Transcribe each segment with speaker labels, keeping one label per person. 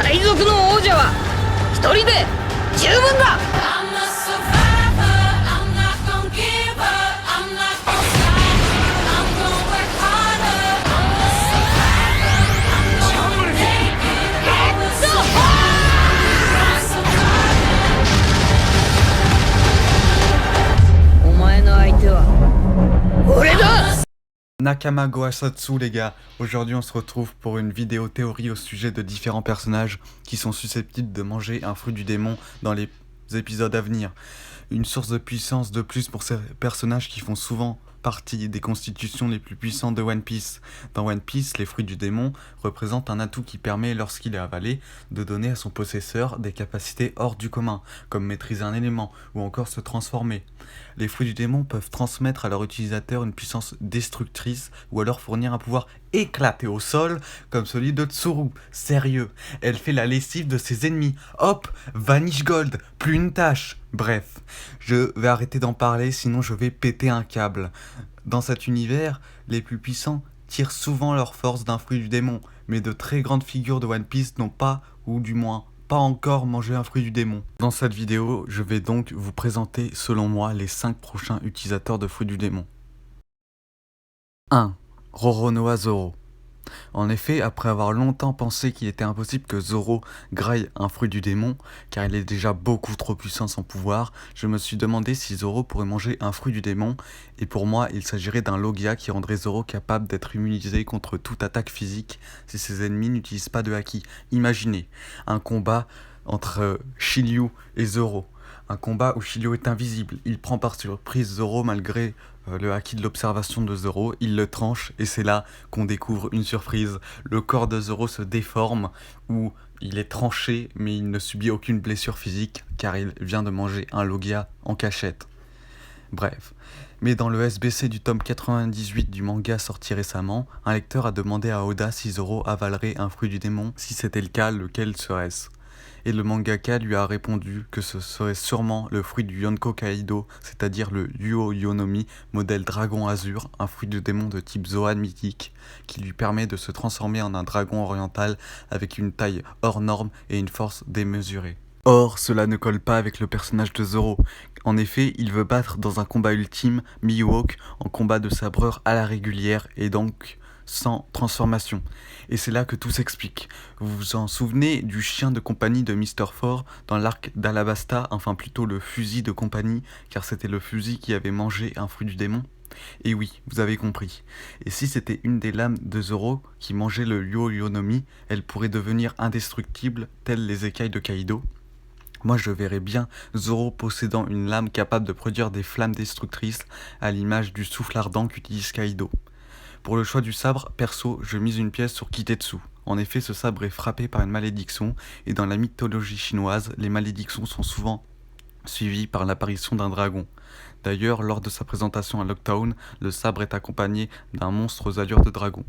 Speaker 1: 海賊の王者は一人で十分だ。
Speaker 2: I'm a survivor. I'm not gonna give up. I'm not gonna stop. I'm gonna work harder. I'm a survivor. I'm gonna make it. I will survive. I'm a survivor.
Speaker 1: お前の相手は俺だ。
Speaker 3: Nakama Gohasatsu les gars, aujourd'hui on se retrouve pour une vidéo théorie au sujet de différents personnages qui sont susceptibles de manger un fruit du démon dans les épisodes à venir. Une source de puissance de plus pour ces personnages qui font souvent partie des constitutions les plus puissantes de One Piece. Dans One Piece, les fruits du démon représentent un atout qui permet, lorsqu'il est avalé, de donner à son possesseur des capacités hors du commun, comme maîtriser un élément ou encore se transformer. Les fruits du démon peuvent transmettre à leur utilisateur une puissance destructrice ou alors fournir un pouvoir éclaté au sol comme celui de Tsuru. Sérieux, elle fait la lessive de ses ennemis. Hop, Vanish Gold, plus une tâche. Bref, je vais arrêter d'en parler sinon je vais péter un câble. Dans cet univers, les plus puissants tirent souvent leur force d'un fruit du démon, mais de très grandes figures de One Piece n'ont pas, ou du moins pas encore mangé un fruit du démon. Dans cette vidéo, je vais donc vous présenter selon moi les 5 prochains utilisateurs de fruits du démon. 1. Roronoa Zoro. En effet, après avoir longtemps pensé qu'il était impossible que Zoro graille un fruit du démon, car il est déjà beaucoup trop puissant sans pouvoir, je me suis demandé si Zoro pourrait manger un fruit du démon, et pour moi, il s'agirait d'un Logia qui rendrait Zoro capable d'être immunisé contre toute attaque physique si ses ennemis n'utilisent pas de haki. Imaginez, un combat entre Shiryu et Zoro. Un combat où Shiryu est invisible, il prend par surprise Zoro malgré le haki de l'observation de Zoro, il le tranche et c'est là qu'on découvre une surprise. Le corps de Zoro se déforme, où il est tranché mais il ne subit aucune blessure physique car il vient de manger un Logia en cachette. Bref, mais dans le SBC du tome 98 du manga sorti récemment, un lecteur a demandé à Oda si Zoro avalerait un fruit du démon, si c'était le cas, lequel serait-ce ? Et le mangaka lui a répondu que ce serait sûrement le fruit du Yonko Kaido, c'est-à-dire le Yuo Yonomi, modèle dragon azur, un fruit de démon de type Zoan mythique, qui lui permet de se transformer en un dragon oriental avec une taille hors norme et une force démesurée. Or, cela ne colle pas avec le personnage de Zoro. En effet, il veut battre dans un combat ultime Mihawk en combat de sabreur à la régulière et donc sans transformation. Et c'est là que tout s'explique. Vous vous en souvenez du chien de compagnie de Mr. Four dans l'arc d'Alabasta, enfin plutôt le fusil de compagnie, car c'était le fusil qui avait mangé un fruit du démon? Et oui, vous avez compris. Et si c'était une des lames de Zoro qui mangeait le Yuo Yonomi, elle pourrait devenir indestructible, telles les écailles de Kaido. Moi je verrais bien Zoro possédant une lame capable de produire des flammes destructrices à l'image du souffle ardent qu'utilise Kaido. Pour le choix du sabre, perso, je mise une pièce sur Kitetsu. En effet, ce sabre est frappé par une malédiction, et dans la mythologie chinoise, les malédictions sont souvent suivies par l'apparition d'un dragon. D'ailleurs, lors de sa présentation à Lockdown, le sabre est accompagné d'un monstre aux allures de dragon.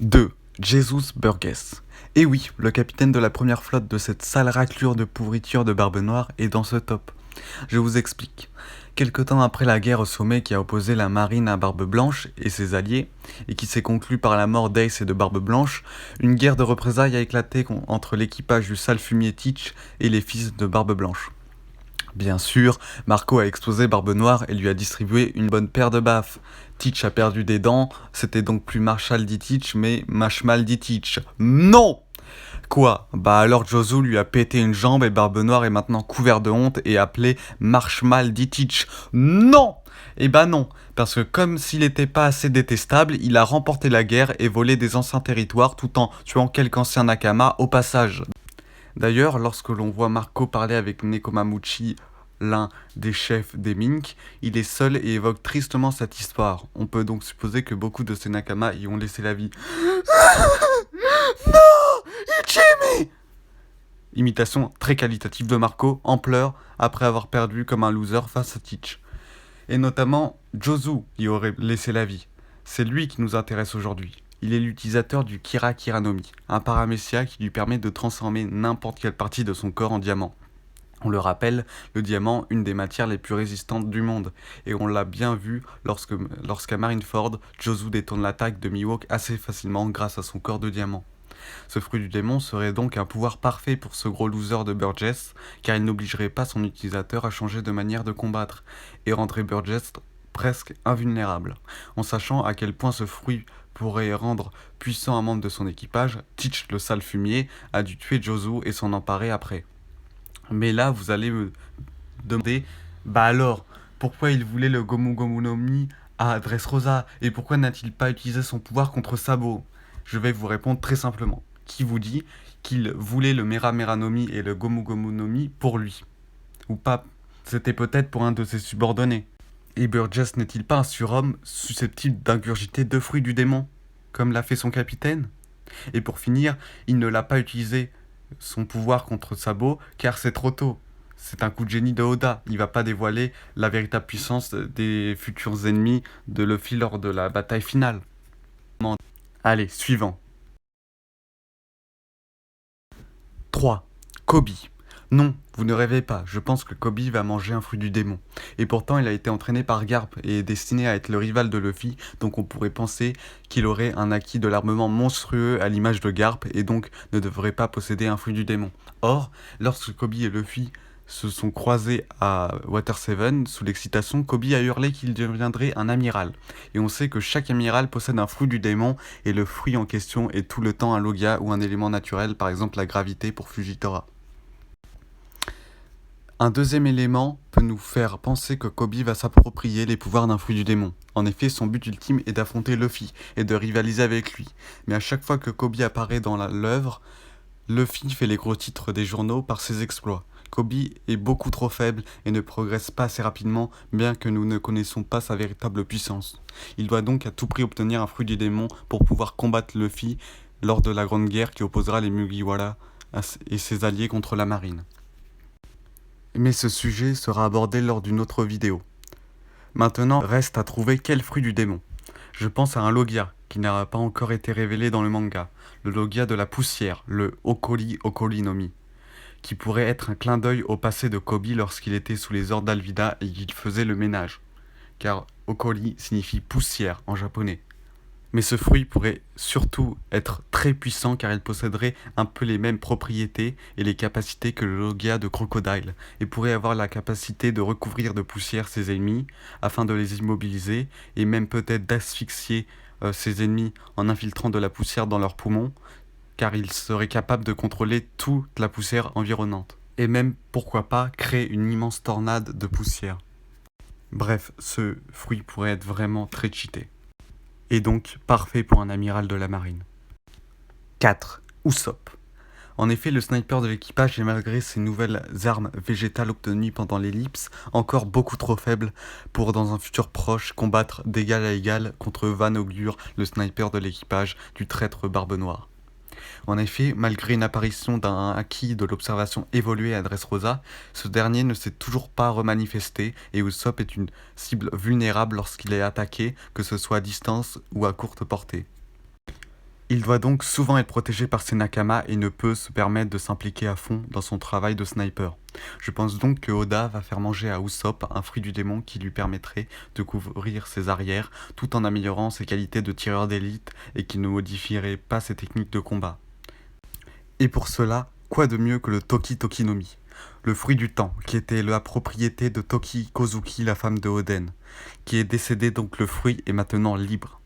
Speaker 3: 2. Jesus Burgess. Et oui, le capitaine de la première flotte de cette sale raclure de pourriture de Barbe Noire est dans ce top. Je vous explique. Quelque temps après la guerre au sommet qui a opposé la marine à Barbe Blanche et ses alliés, et qui s'est conclue par la mort d'Ace et de Barbe Blanche, une guerre de représailles a éclaté entre l'équipage du sale fumier Teach et les fils de Barbe Blanche. Bien sûr, Marco a exposé Barbe Noire et lui a distribué une bonne paire de baffes. Teach a perdu des dents, c'était donc plus Marshall D. Teach, mais Mashmal D. Teach. Non! Quoi? Bah alors Jozu lui a pété une jambe et Barbe Noire est maintenant couvert de honte et appelé Marshmal D. Teach. Non! Eh ben non, parce que comme s'il n'était pas assez détestable, il a remporté la guerre et volé des anciens territoires tout en tuant quelques anciens Nakama au passage. D'ailleurs, lorsque l'on voit Marco parler avec Nekomamuchi, l'un des chefs des Mink, il est seul et évoque tristement cette histoire. On peut donc supposer que beaucoup de ces Nakama y ont laissé la vie. Non, Ichimi! Imitation très qualitative de Marco, en pleurs, après avoir perdu comme un loser face à Teach. Et notamment, Jozu y aurait laissé la vie. C'est lui qui nous intéresse aujourd'hui. Il est l'utilisateur du Kira Kiranomi, un paramécia qui lui permet de transformer n'importe quelle partie de son corps en diamant. On le rappelle, le diamant, une des matières les plus résistantes du monde, et on l'a bien vu lorsqu'à Marineford, Jozu détourne l'attaque de Mihawk assez facilement grâce à son corps de diamant. Ce fruit du démon serait donc un pouvoir parfait pour ce gros loser de Burgess, car il n'obligerait pas son utilisateur à changer de manière de combattre, et rendrait Burgess presque invulnérable. En sachant à quel point ce fruit pourrait rendre puissant un membre de son équipage, Teach le sale fumier a dû tuer Jozu et s'en emparer après. Mais là, vous allez me demander, bah alors, pourquoi il voulait le Gomu Gomu no Mi à Dressrosa et pourquoi n'a-t-il pas utilisé son pouvoir contre Sabo? Je vais vous répondre très simplement. Qui vous dit qu'il voulait le Mera Mera no Mi et le Gomu Gomu no Mi pour lui? Ou pas? C'était peut-être pour un de ses subordonnés. Et Burgess n'est-il pas un surhomme susceptible d'ingurgiter 2 fruits du démon, comme l'a fait son capitaine? Et pour finir, il ne l'a pas utilisé son pouvoir contre Sabo car c'est trop tôt. C'est un coup de génie de Oda. Il va pas dévoiler la véritable puissance des futurs ennemis de Luffy lors de la bataille finale. Allez, suivant. 3. Koby. Non, vous ne rêvez pas, je pense que Koby va manger un fruit du démon. Et pourtant, il a été entraîné par Garp et est destiné à être le rival de Luffy, donc on pourrait penser qu'il aurait un acquis de l'armement monstrueux à l'image de Garp et donc ne devrait pas posséder un fruit du démon. Or, lorsque Koby et Luffy se sont croisés à Water 7, sous l'excitation, Koby a hurlé qu'il deviendrait un amiral. Et on sait que chaque amiral possède un fruit du démon et le fruit en question est tout le temps un Logia ou un élément naturel, par exemple la gravité pour Fujitora. Un deuxième élément peut nous faire penser que Koby va s'approprier les pouvoirs d'un fruit du démon. En effet, son but ultime est d'affronter Luffy et de rivaliser avec lui. Mais à chaque fois que Koby apparaît dans l'œuvre, Luffy fait les gros titres des journaux par ses exploits. Koby est beaucoup trop faible et ne progresse pas assez rapidement, bien que nous ne connaissons pas sa véritable puissance. Il doit donc à tout prix obtenir un fruit du démon pour pouvoir combattre Luffy lors de la grande guerre qui opposera les Mugiwara et ses alliés contre la marine. Mais ce sujet sera abordé lors d'une autre vidéo. Maintenant, reste à trouver quel fruit du démon. Je pense à un Logia, qui n'a pas encore été révélé dans le manga, le Logia de la poussière, le Okori Okori no Mi, qui pourrait être un clin d'œil au passé de Koby lorsqu'il était sous les ordres d'Alvida et qu'il faisait le ménage, car Okori signifie poussière en japonais. Mais ce fruit pourrait surtout être très puissant car il posséderait un peu les mêmes propriétés et les capacités que le Logia de Crocodile et pourrait avoir la capacité de recouvrir de poussière ses ennemis afin de les immobiliser et même peut-être d'asphyxier ses ennemis en infiltrant de la poussière dans leurs poumons car il serait capable de contrôler toute la poussière environnante et même pourquoi pas créer une immense tornade de poussière. Bref, ce fruit pourrait être vraiment très cheaté. Et donc parfait pour un amiral de la marine. 4. Usopp. En effet, le sniper de l'équipage est malgré ses nouvelles armes végétales obtenues pendant l'ellipse, encore beaucoup trop faible pour dans un futur proche combattre d'égal à égal contre Van Augure, le sniper de l'équipage du traître Barbe Noire. En effet, malgré une apparition d'un acquis de l'observation évolué à Dressrosa, ce dernier ne s'est toujours pas remanifesté et Usopp est une cible vulnérable lorsqu'il est attaqué, que ce soit à distance ou à courte portée. Il doit donc souvent être protégé par ses Nakama et ne peut se permettre de s'impliquer à fond dans son travail de sniper. Je pense donc que Oda va faire manger à Usopp un fruit du démon qui lui permettrait de couvrir ses arrières tout en améliorant ses qualités de tireur d'élite et qui ne modifierait pas ses techniques de combat. Et pour cela, quoi de mieux que le Toki Toki no Mi, le fruit du temps, qui était la propriété de Toki Kozuki, la femme de Oden, qui est décédée donc le fruit est maintenant libre.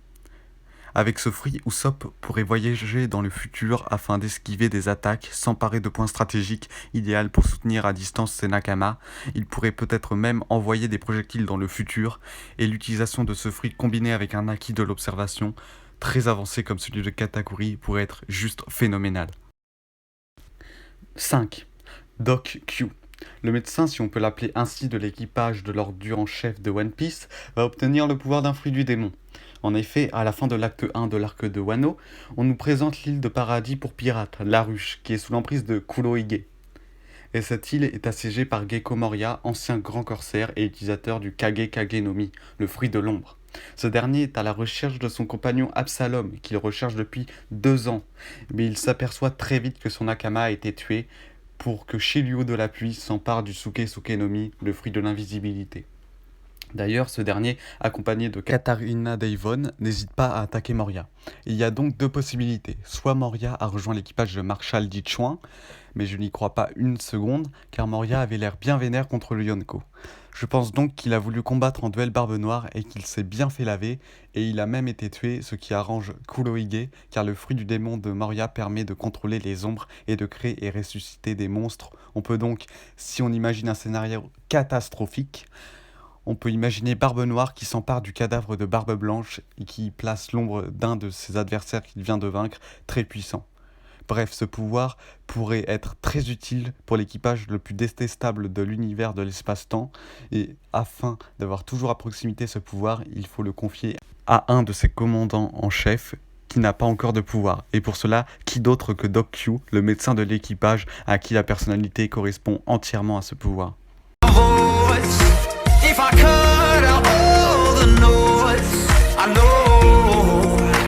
Speaker 3: Avec ce fruit, Usopp pourrait voyager dans le futur afin d'esquiver des attaques, s'emparer de points stratégiques idéaux pour soutenir à distance ses Nakama. Il pourrait peut-être même envoyer des projectiles dans le futur, et l'utilisation de ce fruit combiné avec un acquis de l'observation très avancé comme celui de Katakuri pourrait être juste phénoménal. 5. Doc Q. Le médecin, si on peut l'appeler ainsi, de l'équipage de l'ordure en chef de One Piece, va obtenir le pouvoir d'un fruit du démon. En effet, à la fin de l'acte 1 de l'arc de Wano, on nous présente l'île de paradis pour pirates, la Ruche, qui est sous l'emprise de Kurohige. Et cette île est assiégée par Gecko Moria, ancien grand corsaire et utilisateur du Kage Kage no Mi, le fruit de l'ombre. Ce dernier est à la recherche de son compagnon Absalom, qu'il recherche depuis 2 ans, mais il s'aperçoit très vite que son Nakama a été tué pour que Shiryu de la pluie s'empare du Suke Suke no Mi, le fruit de l'invisibilité. D'ailleurs, ce dernier, accompagné de Katarina Devon, n'hésite pas à attaquer Moria. Il y a donc deux possibilités. Soit Moria a rejoint l'équipage de Marshall Ditchouin, mais je n'y crois pas une seconde, car Moria avait l'air bien vénère contre le Yonko. Je pense donc qu'il a voulu combattre en duel Barbe Noire et qu'il s'est bien fait laver, et il a même été tué, ce qui arrange Kurohige, car le fruit du démon de Moria permet de contrôler les ombres et de créer et ressusciter des monstres. On peut donc, si on imagine un scénario catastrophique, on peut imaginer Barbe Noire qui s'empare du cadavre de Barbe Blanche et qui y place l'ombre d'un de ses adversaires qu'il vient de vaincre, très puissant. Bref, ce pouvoir pourrait être très utile pour l'équipage le plus détestable de l'univers de l'espace-temps, et afin d'avoir toujours à proximité ce pouvoir, il faut le confier à un de ses commandants en chef qui n'a pas encore de pouvoir. Et pour cela, qui d'autre que Doc Q, le médecin de l'équipage, à qui la personnalité correspond entièrement à ce pouvoir.
Speaker 4: If I cut out all the noise